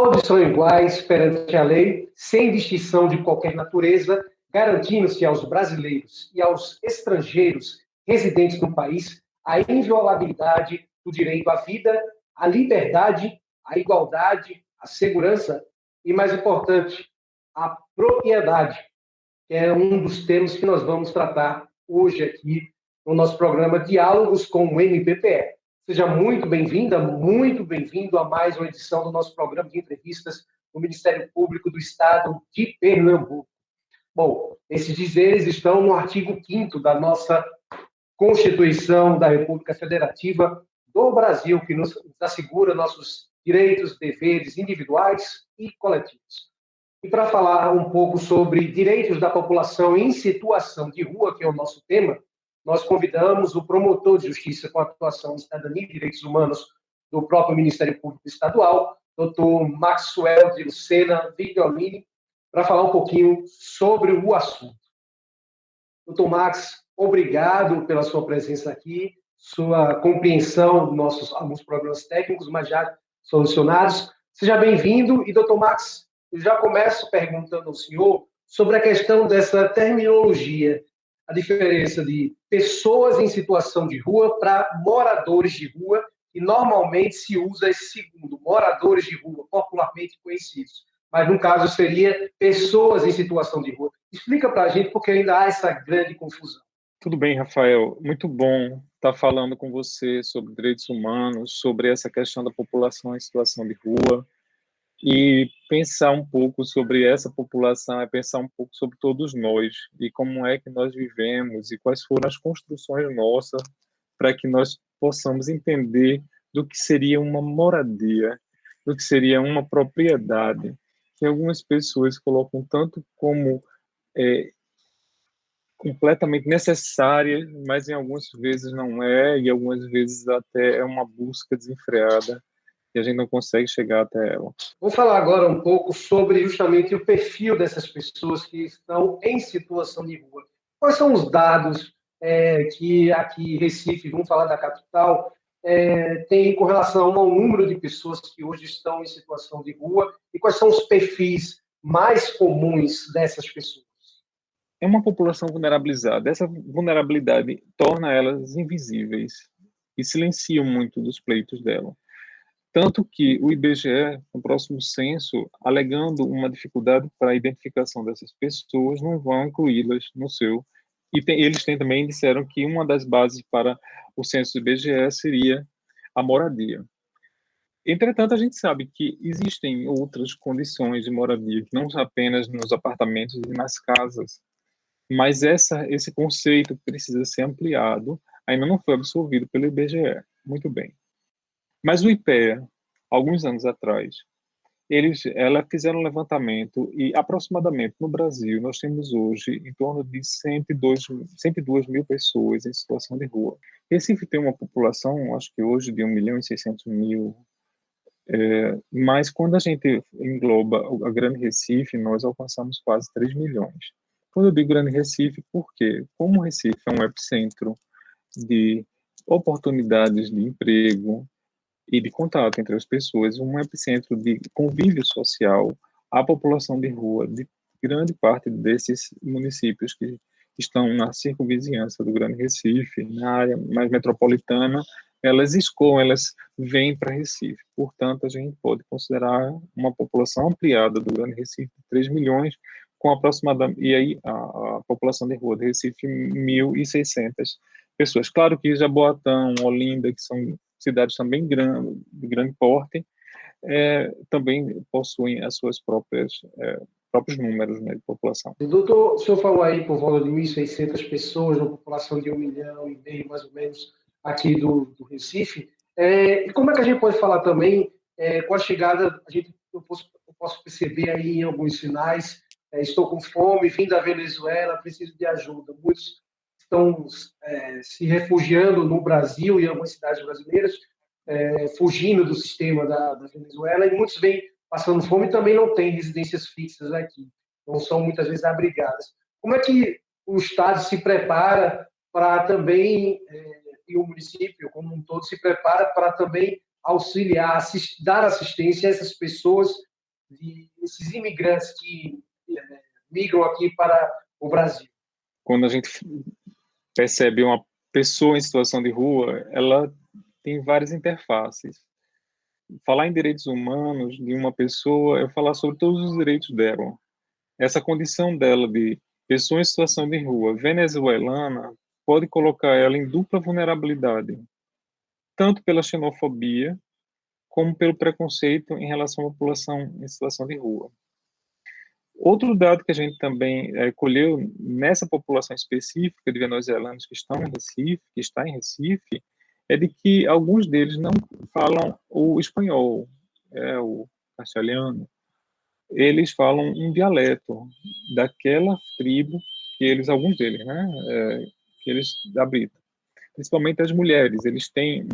Todos são iguais perante a lei, sem distinção de qualquer natureza, garantindo-se aos brasileiros e aos estrangeiros residentes no país a inviolabilidade do direito à vida, à liberdade, à igualdade, à segurança e, mais importante, à propriedade, que é um dos temas que nós vamos tratar hoje aqui no nosso programa Diálogos com o MPPE. Seja muito bem-vinda, muito bem-vindo a mais uma edição do nosso programa de entrevistas no Ministério Público do Estado de Pernambuco. Bom, esses dizeres estão no artigo 5º da nossa Constituição da República Federativa do Brasil, que nos assegura nossos direitos, deveres individuais e coletivos. E para falar um pouco sobre direitos da população em situação de rua, que é o nosso tema, nós convidamos o promotor de justiça com atuação em cidadania e direitos humanos do próprio Ministério Público Estadual, doutor Maxwell de Lucena Vigliolini, para falar um pouquinho sobre o assunto. Doutor Max, obrigado pela sua presença aqui, sua compreensão dos nossos alguns problemas técnicos, mas já solucionados. Seja bem-vindo. E, doutor Max, eu já começo perguntando ao senhor sobre a questão dessa terminologia, a diferença de pessoas em situação de rua para moradores de rua, e normalmente se usa esse segundo, moradores de rua, popularmente conhecidos. Mas, no caso, seria pessoas em situação de rua. Explica para a gente, porque ainda há essa grande confusão. Tudo bem, Rafael. Muito bom estar falando com você sobre direitos humanos, sobre essa questão da população em situação de rua. E pensar um pouco sobre essa população é pensar um pouco sobre todos nós e como é que nós vivemos e quais foram as construções nossas para que nós possamos entender do que seria uma moradia, do que seria uma propriedade, que algumas pessoas colocam tanto como completamente necessária, mas em algumas vezes não é, e algumas vezes até é uma busca desenfreada e a gente não consegue chegar até ela. Vou falar agora um pouco sobre justamente o perfil dessas pessoas que estão em situação de rua. Quais são os dados que aqui em Recife, vamos falar da capital, tem com relação ao número de pessoas que hoje estão em situação de rua e quais são os perfis mais comuns dessas pessoas? É uma população vulnerabilizada. Essa vulnerabilidade torna elas invisíveis e silencia muito dos pleitos dela. Tanto que o IBGE, no próximo censo, alegando uma dificuldade para a identificação dessas pessoas, não vão incluí-las no seu. Eles também disseram que uma das bases para o censo do IBGE seria a moradia. Entretanto, a gente sabe que existem outras condições de moradia, que não apenas nos apartamentos e nas casas, mas esse conceito precisa ser ampliado, ainda não foi absorvido pelo IBGE. Muito bem. Mas o IPEA, alguns anos atrás, ela fizeram um levantamento e aproximadamente no Brasil nós temos hoje em torno de 102 mil pessoas em situação de rua. Recife tem uma população, acho que hoje de 1.600.000, mas quando a gente engloba a Grande Recife, nós alcançamos quase 3 milhões. Quando eu digo Grande Recife, por quê? Como o Recife é um epicentro de oportunidades de emprego e de contato entre as pessoas, um epicentro de convívio social, a população de rua de grande parte desses municípios que estão na circunvizinhança do Grande Recife, na área mais metropolitana, elas vêm para Recife. Portanto, a gente pode considerar uma população ampliada do Grande Recife de 3 milhões, com aproximadamente, e aí a população de rua de Recife, 1.600 pessoas. Claro que Jaboatão, Olinda, que são cidades também de grande porte, também possuem as suas próprios números, né, de população. Doutor, o senhor falou aí por volta de 1.600 pessoas, uma população de 1,5 milhão, mais ou menos, aqui do Recife. E como é que a gente pode falar também, com a chegada, eu posso perceber aí em alguns sinais, estou com fome, vim da Venezuela, preciso de ajuda. Muitos estão se refugiando no Brasil e em algumas cidades brasileiras, fugindo do sistema da Venezuela, e muitos vêm passando fome e também não têm residências fixas aqui. Então, são muitas vezes abrigadas. Como é que o Estado se prepara para também, e o município como um todo, se prepara para também auxiliar, dar assistência a essas pessoas desses imigrantes que migram aqui para o Brasil? Quando a gente percebe uma pessoa em situação de rua, ela tem várias interfaces. Falar em direitos humanos de uma pessoa é falar sobre todos os direitos dela. Essa condição dela de pessoa em situação de rua venezuelana pode colocar ela em dupla vulnerabilidade, tanto pela xenofobia como pelo preconceito em relação à população em situação de rua. Outro dado que a gente também colheu nessa população específica de venezuelanos que estão em Recife, que está em Recife, é de que alguns deles não falam o espanhol, o castelhano. Eles falam um dialeto daquela tribo que eles, alguns deles, né, que eles habitam. Principalmente as mulheres, eles têm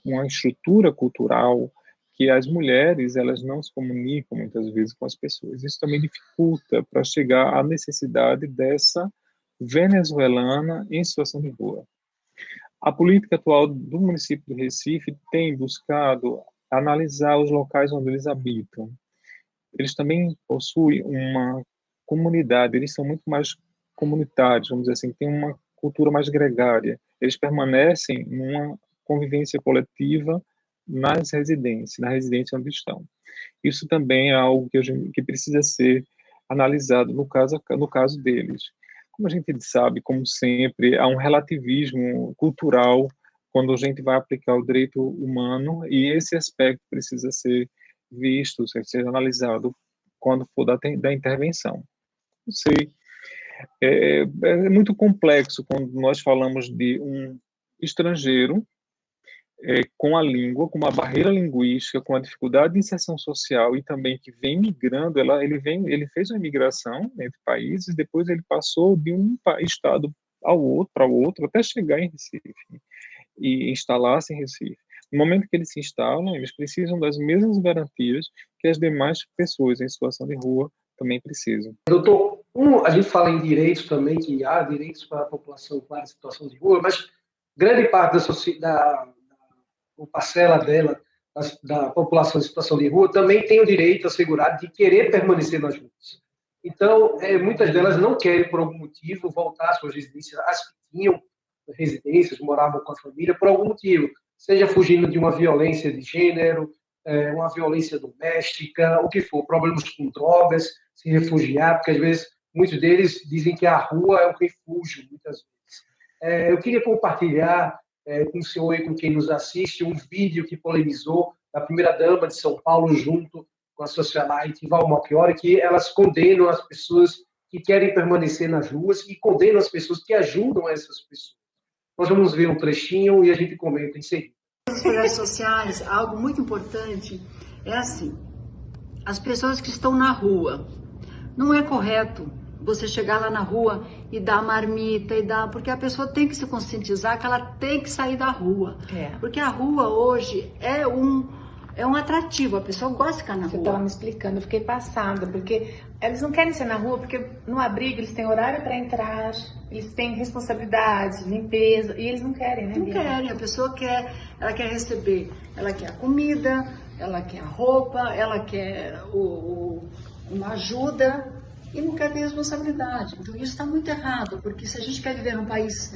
uma estrutura cultural que as mulheres elas não se comunicam muitas vezes com as pessoas. Isso também dificulta para chegar à necessidade dessa venezuelana em situação de rua. A política atual do município do Recife tem buscado analisar os locais onde eles habitam. Eles também possuem uma comunidade, eles são muito mais comunitários, vamos dizer assim, têm uma cultura mais gregária. Eles permanecem numa convivência coletiva na residência onde estão. Isso também é algo que precisa ser analisado no caso deles. Como a gente sabe, como sempre, há um relativismo cultural quando a gente vai aplicar o direito humano, e esse aspecto precisa ser visto, ser analisado quando for da intervenção. Não sei, é muito complexo quando nós falamos de um estrangeiro com a língua, com uma barreira linguística, com a dificuldade de inserção social e também que vem migrando, ele fez uma migração entre países, depois ele passou de um estado ao outro, para o outro, até chegar em Recife e instalar-se em Recife. No momento que eles se instalam, eles precisam das mesmas garantias que as demais pessoas em situação de rua também precisam. Doutor, a gente fala em direitos também, que há direitos para a população em situação de rua, mas grande parte da parcela dela, da população em situação de rua, também tem o direito assegurado de querer permanecer nas ruas. Então, muitas delas não querem, por algum motivo, voltar às suas residências, as que tinham residências, moravam com a família, por algum motivo, seja fugindo de uma violência de gênero, uma violência doméstica, o que for, problemas com drogas, se refugiar, porque às vezes muitos deles dizem que a rua é um refúgio, muitas vezes. Eu queria compartilhar com o senhor e com quem nos assiste um vídeo que polemizou da primeira-dama de São Paulo junto com a socialite Val Malchiori, que elas condenam as pessoas que querem permanecer nas ruas e condenam as pessoas que ajudam essas pessoas. Nós vamos ver um trechinho e a gente comenta em seguida. Nos projetos sociais, algo muito importante é assim, as pessoas que estão na rua, não é correto você chegar lá na rua e dar marmita porque a pessoa tem que se conscientizar que ela tem que sair da rua, porque a rua hoje é um atrativo, a pessoa gosta de ficar na rua. Você estava me explicando, eu fiquei passada, porque eles não querem ser na rua, porque no abrigo eles têm horário para entrar, eles têm responsabilidade, limpeza, e eles não querem, né? Não querem, a pessoa ela quer receber, ela quer a comida, ela quer a roupa, ela quer uma ajuda e não quer ter responsabilidade. Então isso está muito errado, porque se a gente quer viver num país...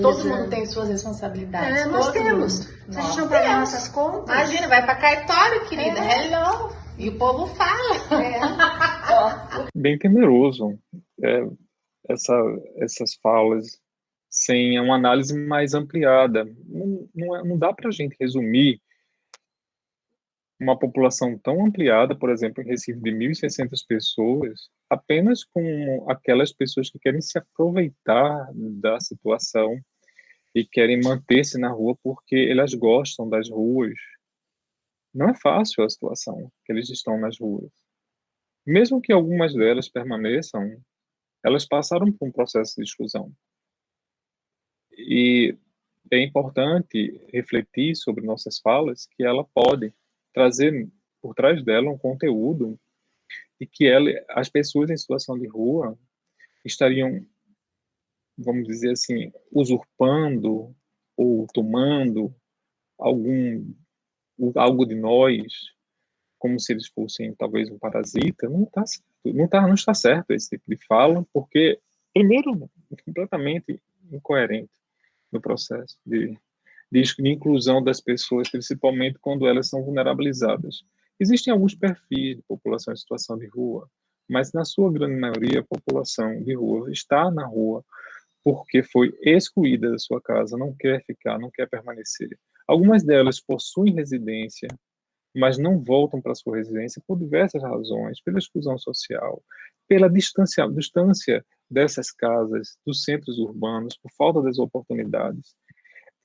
Todo mundo tem suas responsabilidades. Nós temos. Se a gente não pagar nossas contas... Imagina, vai para cartório, querida, hello! E o povo fala. Bem temeroso essas falas sem uma análise mais ampliada. Não dá para a gente resumir uma população tão ampliada, por exemplo, em Recife, de 1.600 pessoas, apenas com aquelas pessoas que querem se aproveitar da situação e querem manter-se na rua porque elas gostam das ruas. Não é fácil a situação que eles estão nas ruas. Mesmo que algumas delas permaneçam, elas passaram por um processo de exclusão. E é importante refletir sobre nossas falas que ela pode trazer por trás dela um conteúdo e que as pessoas em situação de rua estariam, vamos dizer assim, usurpando ou tomando algo de nós, como se eles fossem talvez um parasita, não está certo esse tipo de fala, porque, primeiro, completamente incoerente no processo de inclusão das pessoas, principalmente quando elas são vulnerabilizadas. Existem alguns perfis de população em situação de rua, mas na sua grande maioria a população de rua está na rua porque foi excluída da sua casa, não quer ficar, não quer permanecer. Algumas delas possuem residência, mas não voltam para sua residência por diversas razões, pela exclusão social, pela distância dessas casas dos centros urbanos, por falta das oportunidades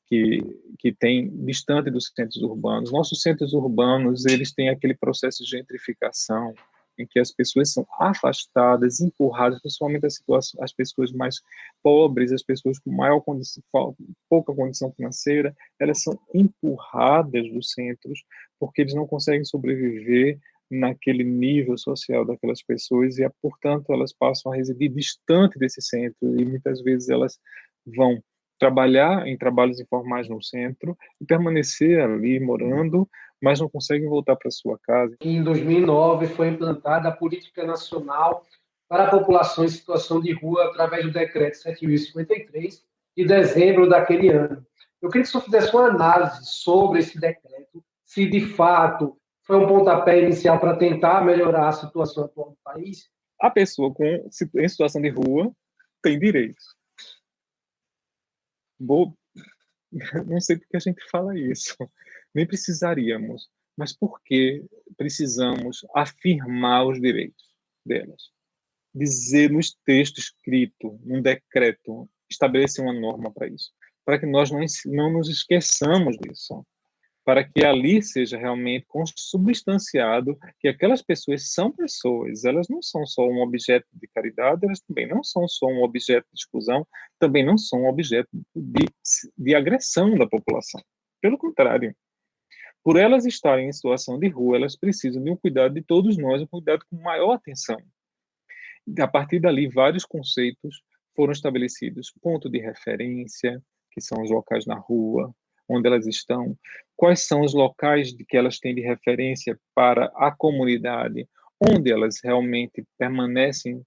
que tem distante dos centros urbanos. Nossos centros urbanos, eles têm aquele processo de gentrificação, em que as pessoas são afastadas, empurradas, principalmente as pessoas mais pobres, as pessoas com maior condição, pouca condição financeira, elas são empurradas dos centros, porque eles não conseguem sobreviver naquele nível social daquelas pessoas e, portanto, elas passam a residir distante desse centro e muitas vezes elas vão trabalhar em trabalhos informais no centro e permanecer ali morando, mas não conseguem voltar para sua casa. Em 2009 foi implantada a Política Nacional para a População em Situação de Rua através do Decreto 7.053 de dezembro daquele ano. Eu queria que o senhor fizesse uma análise sobre esse decreto, se de fato foi um pontapé inicial para tentar melhorar a situação atual do país. A pessoa em situação de rua tem direitos. Não sei por que a gente fala isso. Nem precisaríamos. Mas por que precisamos afirmar os direitos delas? Dizer nos textos escritos, num decreto, estabelecer uma norma para isso. Para que nós não nos esqueçamos disso. Para que ali seja realmente consubstanciado que aquelas pessoas são pessoas, elas não são só um objeto de caridade, elas também não são só um objeto de exclusão, também não são um objeto de agressão da população. Pelo contrário, por elas estarem em situação de rua, elas precisam de um cuidado de todos nós, um cuidado com maior atenção. A partir dali, vários conceitos foram estabelecidos. Ponto de referência, que são os locais na rua, onde elas estão, quais são os locais que elas têm de referência para a comunidade, onde elas realmente permanecem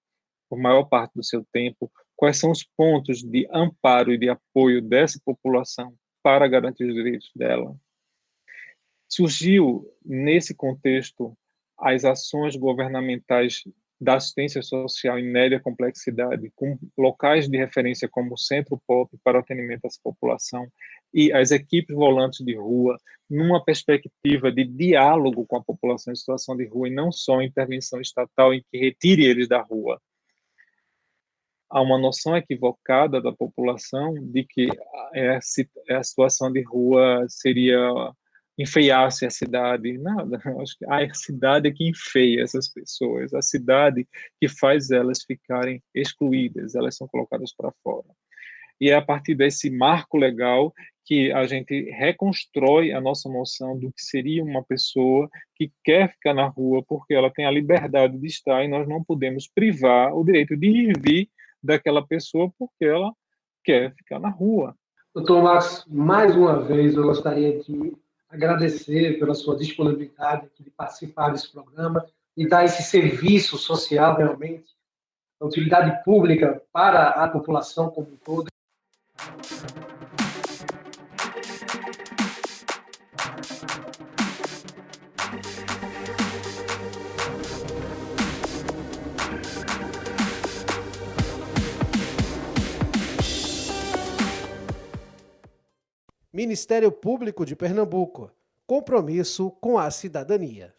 por maior parte do seu tempo, quais são os pontos de amparo e de apoio dessa população para garantir os direitos dela. Surgiu, nesse contexto, as ações governamentais da assistência social em média complexidade, com locais de referência como o Centro Pop para o atendimento dessa população e as equipes volantes de rua, numa perspectiva de diálogo com a população em situação de rua e não só intervenção estatal em que retire eles da rua. Há uma noção equivocada da população de que a situação de rua seria enfeiasse a cidade. Nada, acho que a cidade é que enfeia essas pessoas, a cidade que faz elas ficarem excluídas, elas são colocadas para fora. E é a partir desse marco legal que a gente reconstrói a nossa noção do que seria uma pessoa que quer ficar na rua porque ela tem a liberdade de estar e nós não podemos privar o direito de ir e vir daquela pessoa porque ela quer ficar na rua. Doutor Marcos, mais uma vez eu gostaria de agradecer pela sua disponibilidade de participar desse programa e dar esse serviço social realmente, a utilidade pública para a população como um todo. Ministério Público de Pernambuco. Compromisso com a cidadania.